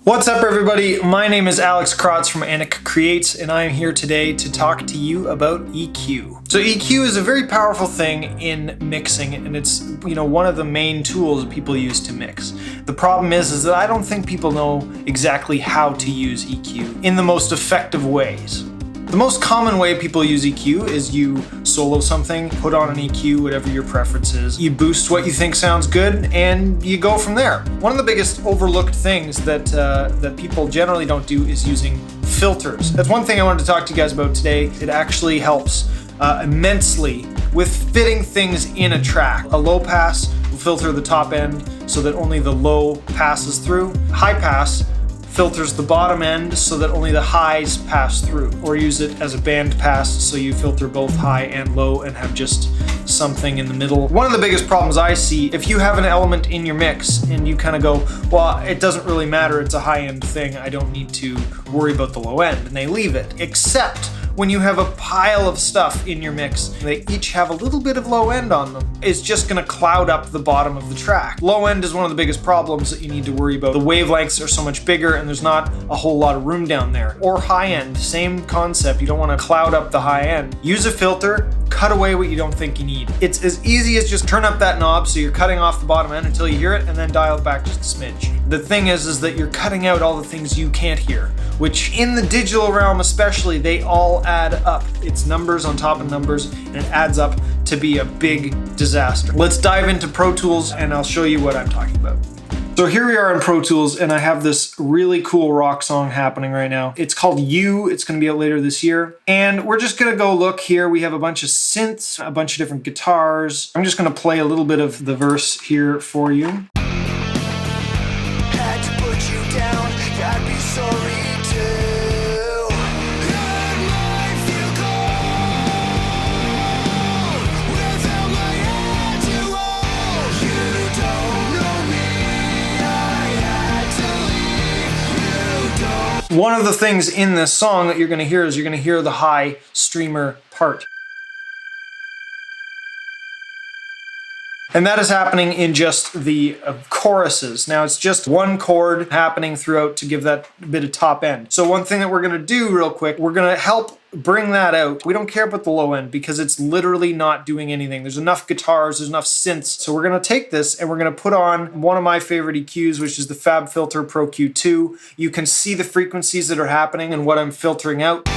What's up everybody, my name is Alex Krotz from Alex Creates and I am here today to talk to you about EQ. So EQ is a very powerful thing in mixing and it's one of the main tools people use to mix. The problem is that I don't think people know exactly how to use EQ in the most effective ways. The most common way people use EQ is you solo something, put on an EQ, whatever your preference is. You boost what you think sounds good, and you go from there. One of the biggest overlooked things that people generally don't do is using filters. That's one thing I wanted to talk to you guys about today. It actually helps immensely with fitting things in a track. A low pass will filter the top end so that only the low passes through. High pass filters the bottom end so that only the highs pass through, or use it as a band pass so you filter both high and low and have just something in the middle. One of the biggest problems I see, if you have an element in your mix and you kind of go, well, it doesn't really matter, it's a high-end thing, I don't need to worry about the low end, and they leave it. Except when you have a pile of stuff in your mix, they each have a little bit of low end on them, it's just gonna cloud up the bottom of the track. Low end is one of the biggest problems that you need to worry about. The wavelengths are so much bigger and there's not a whole lot of room down there. Or high end, same concept, you don't wanna cloud up the high end. Use a filter, cut away what you don't think you need. It's as easy as just turn up that knob so you're cutting off the bottom end until you hear it and then dial it back just a smidge. The thing is that you're cutting out all the things you can't hear, which in the digital realm especially, they all add up. It's numbers on top of numbers and it adds up to be a big disaster. Let's dive into Pro Tools and I'll show you what I'm talking about. So here we are in Pro Tools and I have this really cool rock song happening right now. It's called You, it's gonna be out later this year. And we're just gonna go look here. We have a bunch of synths, a bunch of different guitars. I'm just gonna play a little bit of the verse here for you. Had to put you down, I'd be sorry too. I'd life you go without my hand to hold. You don't know me, I had to leave. You don't. One of the things in this song that you're gonna hear is you're gonna hear the high streamer part. And that is happening in just the choruses. Now it's just one chord happening throughout to give that bit of top end. So one thing that we're gonna do real quick, we're gonna help bring that out. We don't care about the low end because it's literally not doing anything. There's enough guitars, there's enough synths. So we're gonna take this and we're gonna put on one of my favorite EQs, which is the FabFilter Pro Q2. You can see the frequencies that are happening and what I'm filtering out.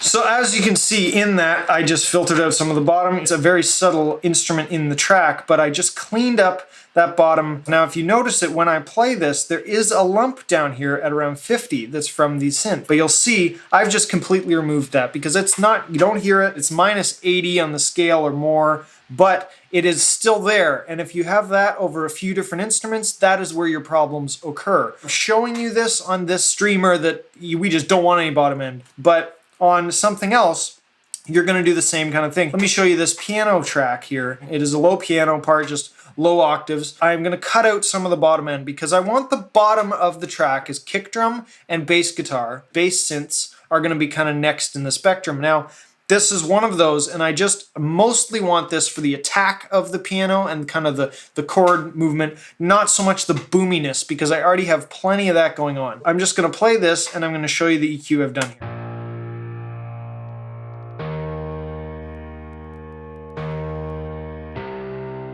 So as you can see in that, I just filtered out some of the bottom. It's a very subtle instrument in the track, but I just cleaned up that bottom. Now, if you notice it, when I play this, there is a lump down here at around 50 that's from the synth. But you'll see, I've just completely removed that because it's not, you don't hear it. It's minus 80 on the scale or more, but it is still there. And if you have that over a few different instruments, that is where your problems occur. I'm showing you this on this streamer that we just don't want any bottom end, but on something else, you're gonna do the same kind of thing. Let me show you this piano track here. It is a low piano part, just low octaves. I'm gonna cut out some of the bottom end because I want the bottom of the track is kick drum and bass guitar. Bass synths are gonna be kind of next in the spectrum. Now, this is one of those, and I just mostly want this for the attack of the piano and kind of the chord movement, not so much the boominess because I already have plenty of that going on. I'm just gonna play this and I'm gonna show you the EQ I've done here.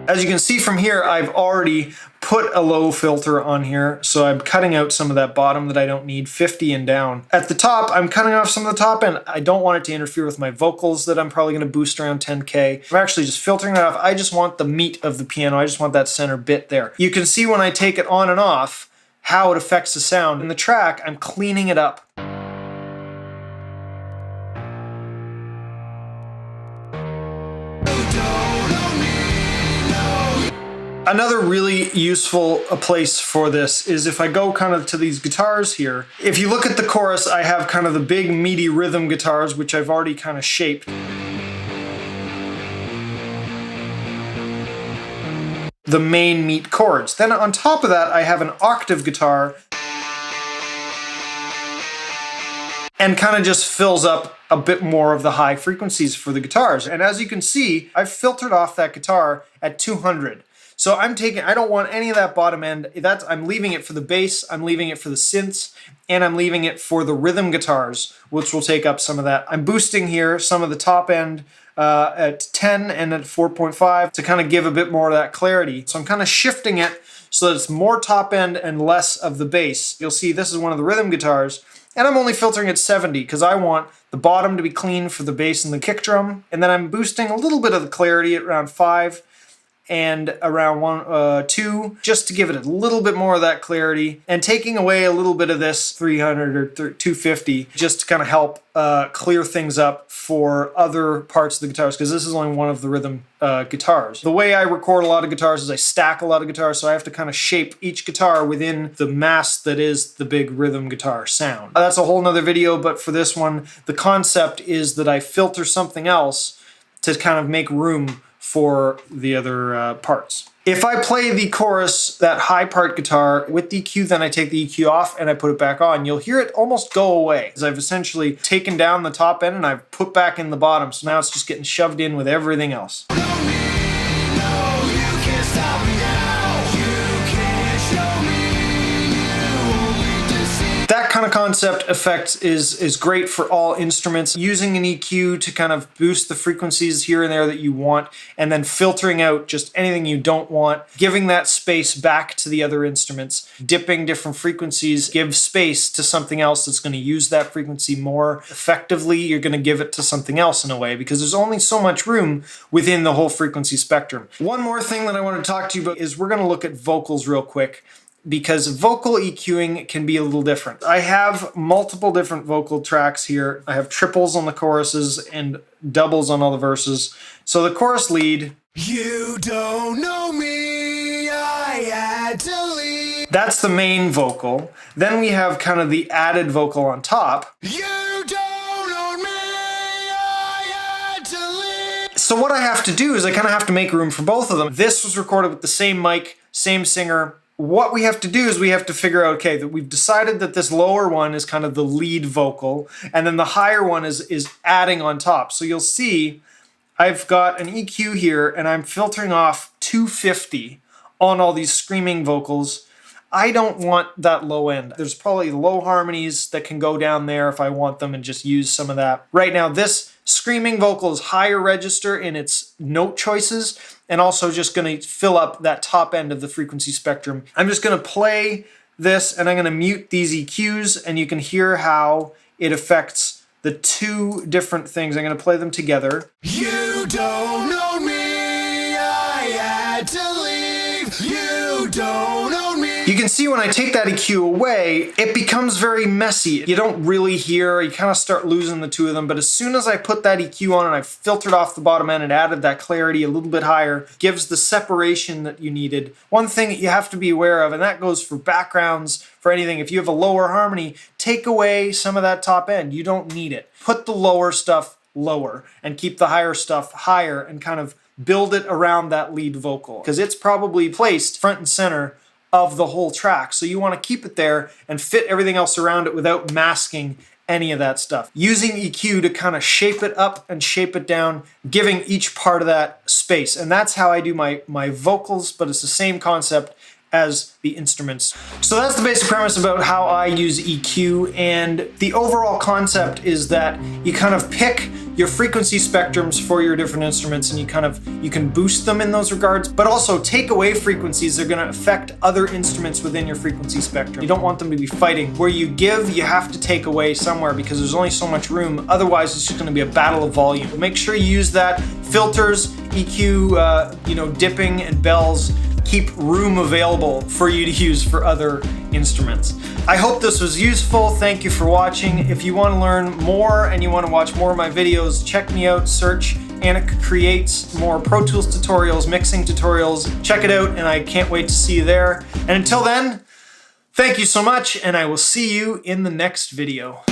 As you can see from here, I've already put a low filter on here, so I'm cutting out some of that bottom that I don't need, 50 and down. At the top, I'm cutting off some of the top end. I don't want it to interfere with my vocals that I'm probably gonna boost around 10K. I'm actually just filtering that off. I just want the meat of the piano. I just want that center bit there. You can see when I take it on and off how it affects the sound. In the track, I'm cleaning it up. Another really useful place for this is if I go kind of to these guitars here. If you look at the chorus, I have kind of the big meaty rhythm guitars, which I've already kind of shaped. The main meat chords. Then on top of that, I have an octave guitar and kind of just fills up a bit more of the high frequencies for the guitars. And as you can see, I've filtered off that guitar at 200. So I don't want any of that bottom end. I'm leaving it for the bass, I'm leaving it for the synths, and I'm leaving it for the rhythm guitars, which will take up some of that. I'm boosting here some of the top end at 10 and at 4.5 to kind of give a bit more of that clarity. So I'm kind of shifting it so that it's more top end and less of the bass. You'll see this is one of the rhythm guitars, and I'm only filtering at 70 because I want the bottom to be clean for the bass and the kick drum. And then I'm boosting a little bit of the clarity at around 5 and around 2, just to give it a little bit more of that clarity, and taking away a little bit of this 300 or 250 just to kind of help clear things up for other parts of the guitars, because this is only one of the rhythm guitars. The way I record a lot of guitars is I stack a lot of guitars, so I have to kind of shape each guitar within the mass that is the big rhythm guitar sound. That's a whole nother video, but for this one, the concept is that I filter something else to kind of make room for the other parts. If I play the chorus, that high part guitar with the EQ, then I take the EQ off and I put it back on, you'll hear it almost go away, because I've essentially taken down the top end and I've put back in the bottom, so now it's just getting shoved in with everything else. That kind of concept effect is great for all instruments. Using an EQ to kind of boost the frequencies here and there that you want, and then filtering out just anything you don't want, giving that space back to the other instruments, dipping different frequencies, give space to something else that's going to use that frequency more effectively. You're going to give it to something else in a way, because there's only so much room within the whole frequency spectrum. One more thing that I want to talk to you about is we're going to look at vocals real quick, because vocal EQing can be a little different. I have multiple different vocal tracks here. I have triples on the choruses and doubles on all the verses. So the chorus lead, You don't know me, I had to leave. That's the main vocal. Then we have kind of the added vocal on top. You don't know me, I had to leave. So what I have to do is I kind of have to make room for both of them. This was recorded with the same mic, same singer. What we have to do is we have to figure out, okay, that we've decided that this lower one is kind of the lead vocal, and then the higher one is adding on top. So you'll see I've got an EQ here, and I'm filtering off 250 on all these screaming vocals. I don't want that low end. There's probably low harmonies that can go down there if I want them and just use some of that. Right now, this screaming vocal is higher register in its note choices, and also just going to fill up that top end of the frequency spectrum. I'm just going to play this, and I'm going to mute these EQs, and you can hear how it affects the two different things. I'm going to play them together. You don't know me, I had to leave. You don't know me. You can see when I take that EQ away, it becomes very messy. You don't really hear, you kind of start losing the two of them, but as soon as I put that EQ on and I filtered off the bottom end and added that clarity a little bit higher, gives the separation that you needed. One thing that you have to be aware of, and that goes for backgrounds, for anything, if you have a lower harmony, take away some of that top end. You don't need it. Put the lower stuff lower and keep the higher stuff higher, and kind of build it around that lead vocal, because it's probably placed front and center of the whole track. So you want to keep it there and fit everything else around it without masking any of that stuff. Using EQ to kind of shape it up and shape it down, giving each part of that space. And that's how I do my vocals, but it's the same concept as the instruments. So that's the basic premise about how I use EQ, and the overall concept is that you kind of pick your frequency spectrums for your different instruments, and you can boost them in those regards, but also take away frequencies that are going to affect other instruments within your frequency spectrum. You don't want them to be fighting. Where you give, you have to take away somewhere, because there's only so much room. Otherwise, it's just going to be a battle of volume. Make sure you use that. Filters, EQ, dipping and bells. Keep room available for you to use for other instruments. I hope this was useful. Thank you for watching. If you want to learn more and you want to watch more of my videos, check me out. Search Alex Creates, more Pro Tools tutorials, mixing tutorials. Check it out, and I can't wait to see you there. And until then, thank you so much, and I will see you in the next video.